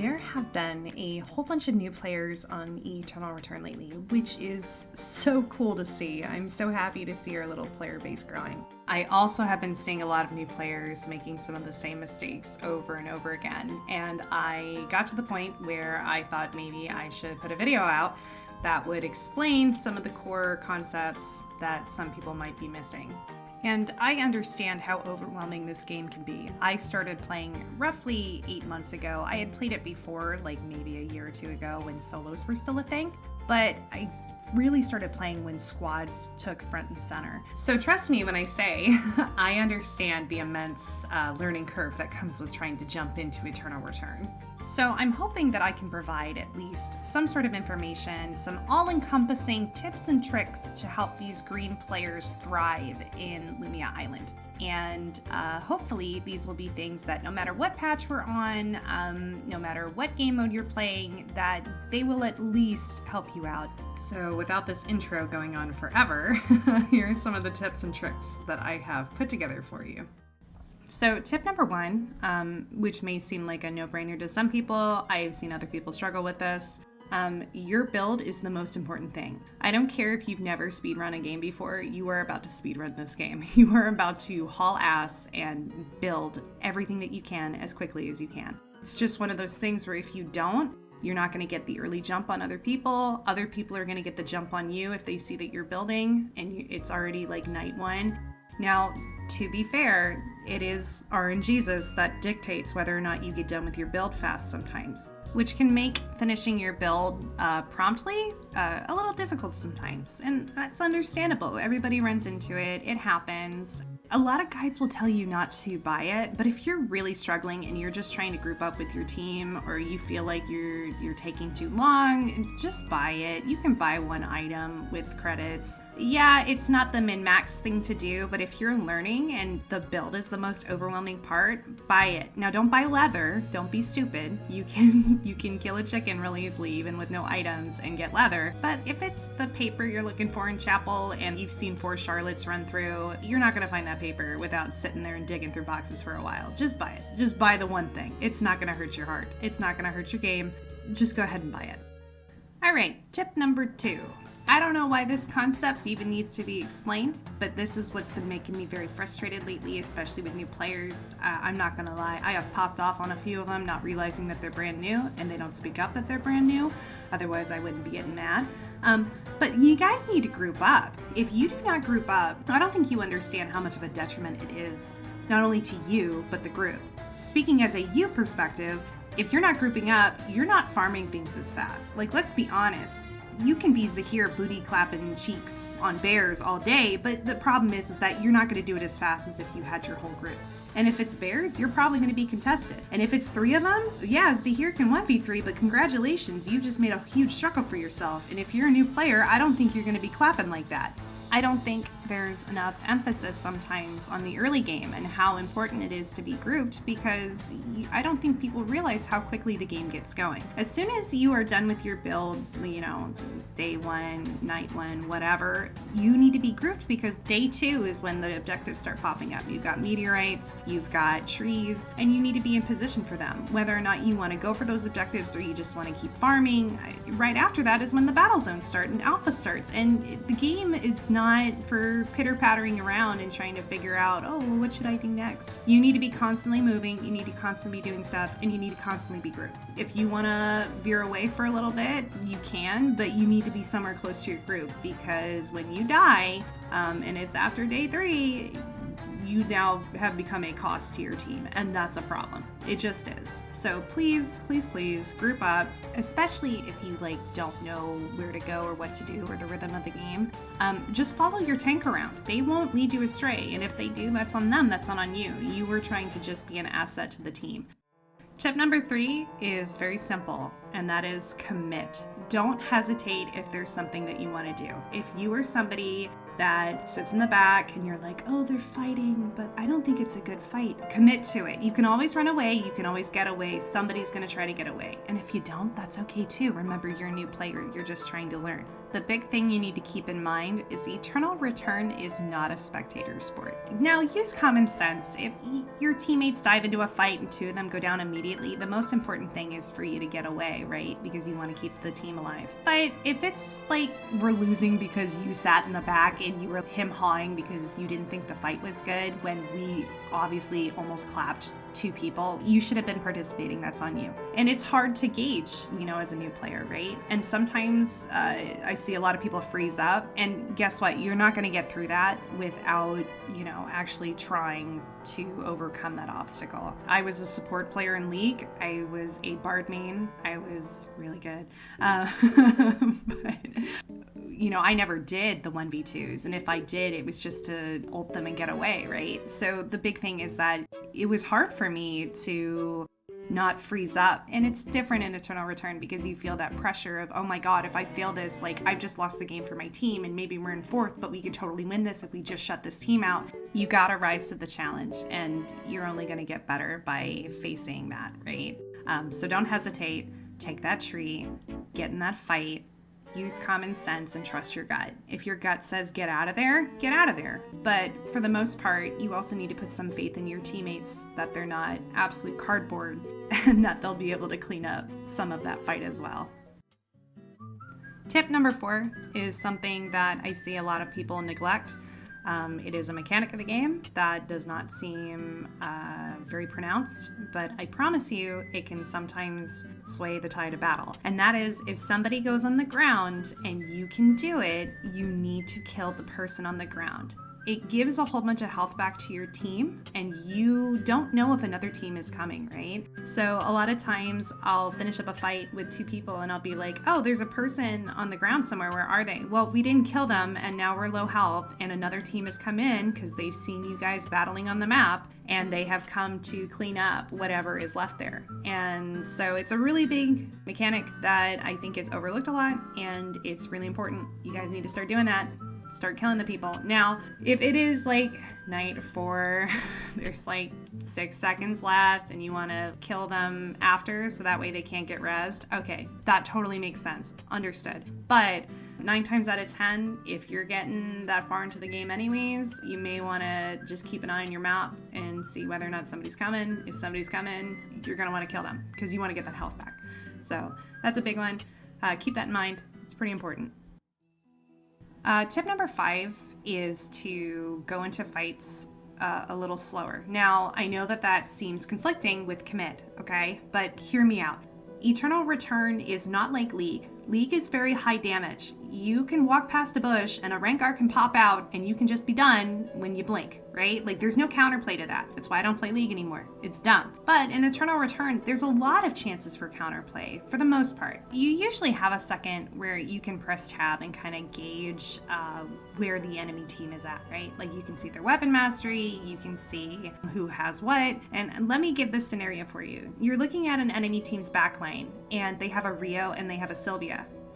There have been a whole bunch of new players on Eternal Return lately, which is so cool to see. I'm so happy to see our little player base growing. I also have been seeing a lot of new players making some of the same mistakes over and over again, and I got to the point where I thought maybe I should put a video out that would explain some of the core concepts that some people might be missing. And I understand how overwhelming this game can be. I started playing roughly 8 months ago. I had played it before, like maybe a year or two ago when solos were still a thing, but I really started playing when squads took front and center. So trust me when I say I understand the immense learning curve that comes with trying to jump into Eternal Return. So I'm hoping that I can provide at least some sort of information, some all-encompassing tips and tricks to help these green players thrive in Lumia Island. And hopefully these will be things that no matter what patch we're on, no matter what game mode you're playing, that they will at least help you out. So without this intro going on forever, here are some of the tips and tricks that I have put together for you. So tip number one, which may seem like a no-brainer to some people, I've seen other people struggle with this. Your build is the most important thing. I don't care if you've never speedrun a game before, you are about to speedrun this game. You are about to haul ass and build everything that you can as quickly as you can. It's just one of those things where if you don't, you're not going to get the early jump on other people. Other people are going to get the jump on you if they see that you're building and it's already like night one. Now, to be fair, it is RNGesus that dictates whether or not you get done with your build fast sometimes, which can make finishing your build promptly a little difficult sometimes. And that's understandable. Everybody runs into it. It happens. A lot of guides will tell you not to buy it, but if you're really struggling and you're just trying to group up with your team, or you feel like you're taking too long, just buy it. You can buy one item with credits. Yeah, it's not the min-max thing to do, but if you're learning and the build is the most overwhelming part, buy it. Now don't buy leather, don't be stupid. You can kill a chicken really easily even with no items and get leather. But if it's the paper you're looking for in Chapel and you've seen 4 Charlottes run through, you're not gonna find that paper without sitting there and digging through boxes for a while. Just buy it. Just buy the one thing. It's not gonna hurt your heart. It's not gonna hurt your game. Just go ahead and buy it. All right, tip number 2. I don't know why this concept even needs to be explained, but this is what's been making me very frustrated lately, especially with new players. I'm not gonna lie, I have popped off on a few of them, not realizing that they're brand new, and they don't speak up that they're brand new. Otherwise, I wouldn't be getting mad. But you guys need to group up. If you do not group up, I don't think you understand how much of a detriment it is, not only to you, but the group. Speaking as a you perspective, if you're not grouping up, you're not farming things as fast. Like, let's be honest. You can be Zahir booty clapping cheeks on bears all day, but the problem is that you're not going to do it as fast as if you had your whole group. And if it's bears, you're probably going to be contested. And if it's 3 of them, yeah, Zahir can 1v3, but congratulations, you just made a huge struggle for yourself. And if you're a new player, I don't think you're going to be clapping like that. I don't think there's enough emphasis sometimes on the early game and how important it is to be grouped, because I don't think people realize how quickly the game gets going. As soon as you are done with your build, day 1, night 1, whatever, you need to be grouped, because day 2 is when the objectives start popping up. You've got meteorites, you've got trees, and you need to be in position for them. Whether or not you want to go for those objectives or you just want to keep farming, right after that is when the battle zones start and alpha starts. And the game is not for pitter-pattering around and trying to figure out, oh, well, what should I do next? You need to be constantly moving, you need to constantly be doing stuff, and you need to constantly be grouped. If you want to veer away for a little bit, you can, but you need to be somewhere close to your group, because when you die, and it's after day 3, you now have become a cost to your team, and that's a problem. It just is. So please, please, please group up, especially if you don't know where to go or what to do or the rhythm of the game. Just follow your tank around. They won't lead you astray, and if they do, that's on them, that's not on you. You were trying to just be an asset to the team. Tip number 3 is very simple, and that is commit. Don't hesitate if there's something that you want to do. If you are somebody that sits in the back and you're like, oh, they're fighting, but I don't think it's a good fight, commit to it. You can always run away, you can always get away, somebody's going to try to get away. And if you don't, that's okay too. Remember, you're a new player, you're just trying to learn. The big thing you need to keep in mind is Eternal Return is not a spectator sport. Now, use common sense. If your teammates dive into a fight and 2 of them go down immediately, the most important thing is for you to get away, right? Because you want to keep the team alive. But if it's like we're losing because you sat in the back and you were him-hawing because you didn't think the fight was good when we obviously almost clapped 2 people, you should have been participating. That's on you. And it's hard to gauge, as a new player, right? And sometimes I see a lot of people freeze up, and guess what? You're not going to get through that without, actually trying to overcome that obstacle. I was a support player in League. I was a Bard main. I was really good. But I never did the 1v2s. And if I did, it was just to ult them and get away, right? So the big thing is that it was hard for me to not freeze up. And it's different in Eternal Return because you feel that pressure of, oh my God, if I fail this, like I've just lost the game for my team and maybe we're in 4th, but we could totally win this if we just shut this team out. You gotta rise to the challenge, and you're only gonna get better by facing that, right? So don't hesitate, take that tree, get in that fight, use common sense and trust your gut. If your gut says get out of there, get out of there. But for the most part, you also need to put some faith in your teammates that they're not absolute cardboard and that they'll be able to clean up some of that fight as well. Tip number 4 is something that I see a lot of people neglect. It is a mechanic of the game that does not seem very pronounced, but I promise you it can sometimes sway the tide of battle. And that is, if somebody goes on the ground and you can do it, you need to kill the person on the ground. It gives a whole bunch of health back to your team, and you don't know if another team is coming, right? So a lot of times I'll finish up a fight with 2 people and I'll be like, oh, there's a person on the ground somewhere. Where are they? Well, we didn't kill them and now we're low health, and another team has come in because they've seen you guys battling on the map and they have come to clean up whatever is left there. And so it's a really big mechanic that I think is overlooked a lot, and it's really important. You guys need to start doing that. Start killing the people. Now, if it is like night 4, there's like 6 seconds left and you want to kill them after so that way they can't get rezzed, okay, that totally makes sense. Understood. But 9 times out of 10, if you're getting that far into the game anyways, you may want to just keep an eye on your map and see whether or not somebody's coming. If somebody's coming, you're going to want to kill them because you want to get that health back. So that's a big one. Keep that in mind. It's pretty important. Tip number 5 is to go into fights a little slower. Now, I know that seems conflicting with commit, okay? But hear me out. Eternal Return is not like League. League is very high damage. You can walk past a bush and a rank art can pop out and you can just be done when you blink, right? Like there's no counterplay to that. That's why I don't play League anymore. It's dumb. But in Eternal Return, there's a lot of chances for counterplay for the most part. You usually have a second where you can press tab and kind of gauge where the enemy team is at, right? Like you can see their weapon mastery, you can see who has what. And let me give this scenario for you. You're looking at an enemy team's backline and they have a Rio and they have a Sylvia.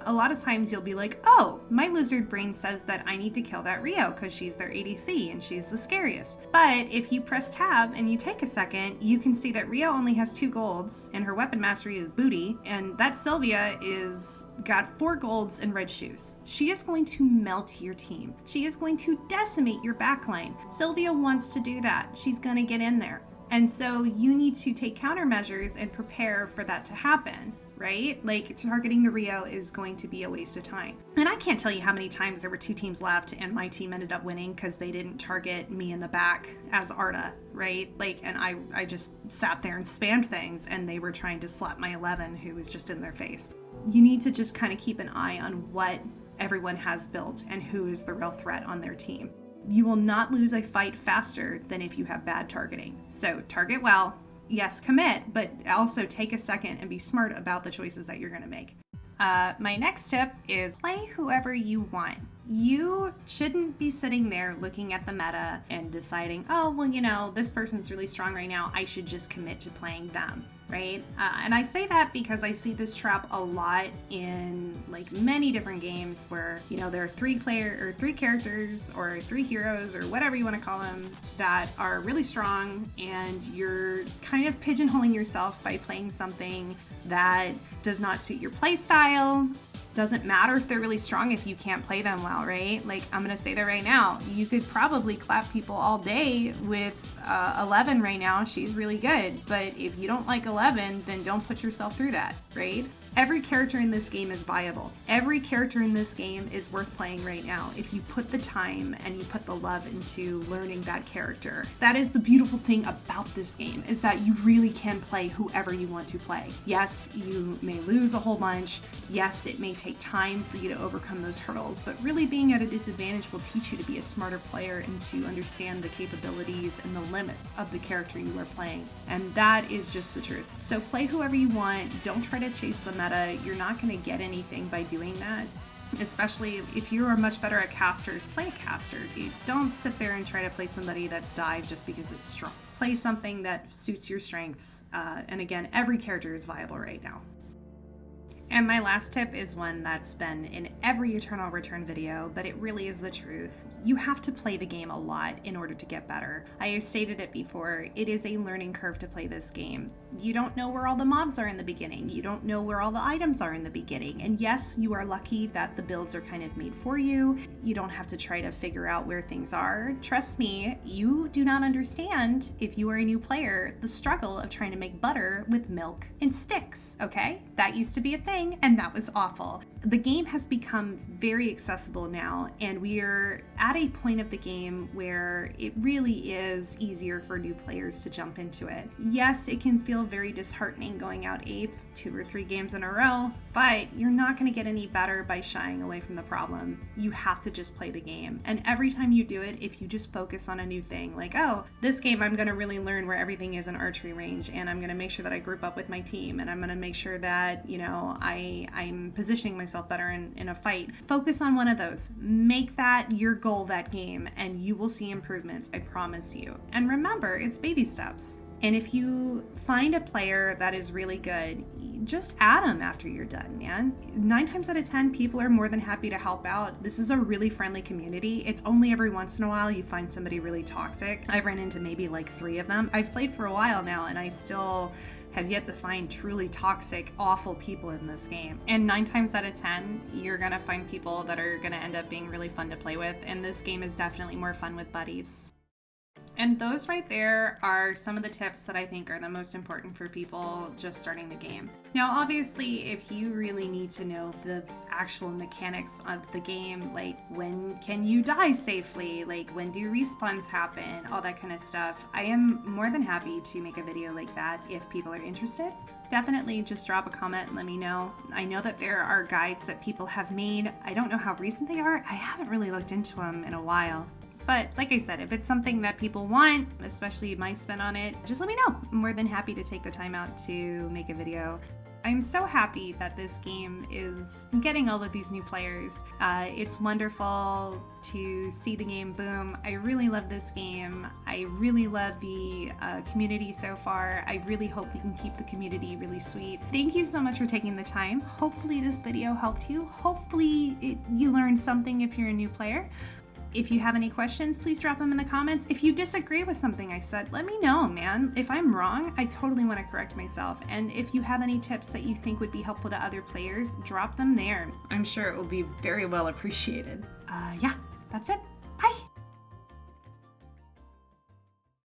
A lot of times you'll be like, oh, my lizard brain says that I need to kill that Rio because she's their ADC and she's the scariest. But if you press tab and you take a second, you can see that Rio only has 2 golds and her weapon mastery is booty, and that Sylvia is got 4 golds and red shoes. She is going to melt your team. She is going to decimate your backline. Sylvia wants to do that. She's going to get in there. And so you need to take countermeasures and prepare for that to happen, right? Like targeting the Rio is going to be a waste of time. And I can't tell you how many times there were 2 teams left and my team ended up winning because they didn't target me in the back as Arda, right? Like, and I just sat there and spammed things and they were trying to slap my 11 who was just in their face. You need to just kind of keep an eye on what everyone has built and who is the real threat on their team. You will not lose a fight faster than if you have bad targeting. So target well, yes, commit, but also take a second and be smart about the choices that you're going to make. My next tip is play whoever you want. You shouldn't be sitting there looking at the meta and deciding, oh, well, you know, this person's really strong right now. I should just commit to playing them, right? And I say that because I see this trap a lot in like many different games where, you know, there are 3 characters or 3 heroes or whatever you want to call them that are really strong, and you're kind of pigeonholing yourself by playing something that does not suit your play style. Doesn't matter if they're really strong if you can't play them well, right? Like, I'm gonna say that right now. You could probably clap people all day with 11 right now. She's really good. But if you don't like 11, then don't put yourself through that, right? Every character in this game is viable. Every character in this game is worth playing right now if you put the time and you put the love into learning that character. That is the beautiful thing about this game, is that you really can play whoever you want to play. Yes, you may lose a whole bunch. Yes, it may take time for you to overcome those hurdles, but really being at a disadvantage will teach you to be a smarter player and to understand the capabilities and the limits of the character you are playing. And that is just the truth. So play whoever you want. Don't try to chase the meta. You're not going to get anything by doing that. Especially if you are much better at casters, play a caster, dude. Don't sit there and try to play somebody that's dive just because it's strong. Play something that suits your strengths. And again, every character is viable right now. And my last tip is one that's been in every Eternal Return video, but it really is the truth. You have to play the game a lot in order to get better. I have stated it before, it is a learning curve to play this game. You don't know where all the mobs are in the beginning. You don't know where all the items are in the beginning. And yes, you are lucky that the builds are kind of made for you. You don't have to try to figure out where things are. Trust me, you do not understand, if you are a new player, the struggle of trying to make butter with milk and sticks, okay? That used to be a thing, and that was awful. The game has become very accessible now, and we are at a point of the game where it really is easier for new players to jump into it. Yes, it can feel very disheartening going out 8th 2 or 3 games in a row, but you're not going to get any better by shying away from the problem. You have to just play the game. And every time you do it, if you just focus on a new thing, like, oh, this game I'm going to really learn where everything is in archery range, and I'm going to make sure that I group up with my team, and I'm going to make sure that, you know, I'm positioning myself better in a fight. Focus on one of those. Make that your goal that game, and you will see improvements, I promise you. And remember, it's baby steps. And if you find a player that is really good, just add them after you're done, man. 9 times out of 10, people are more than happy to help out. This is a really friendly community. It's only every once in a while you find somebody really toxic. I've run into maybe like 3 of them. I've played for a while now, and I still have yet to find truly toxic, awful people in this game. And 9 times out of 10, you're gonna find people that are gonna end up being really fun to play with, and this game is definitely more fun with buddies. And those right there are some of the tips that I think are the most important for people just starting the game. Now, obviously, if you really need to know the actual mechanics of the game, like when can you die safely, like when do respawns happen, all that kind of stuff, I am more than happy to make a video like that if people are interested. Definitely just drop a comment and let me know. I know that there are guides that people have made. I don't know how recent they are. I haven't really looked into them in a while. But like I said, if it's something that people want, especially my spin on it, just let me know. I'm more than happy to take the time out to make a video. I'm so happy that this game is getting all of these new players. It's wonderful to see the game boom. I really love this game. I really love the community so far. I really hope we can keep the community really sweet. Thank you so much for taking the time. Hopefully this video helped you. Hopefully you learned something if you're a new player. If you have any questions, please drop them in the comments. If you disagree with something I said, let me know, man. If I'm wrong, I totally want to correct myself. And if you have any tips that you think would be helpful to other players, drop them there. I'm sure it will be very well appreciated. Yeah, that's it.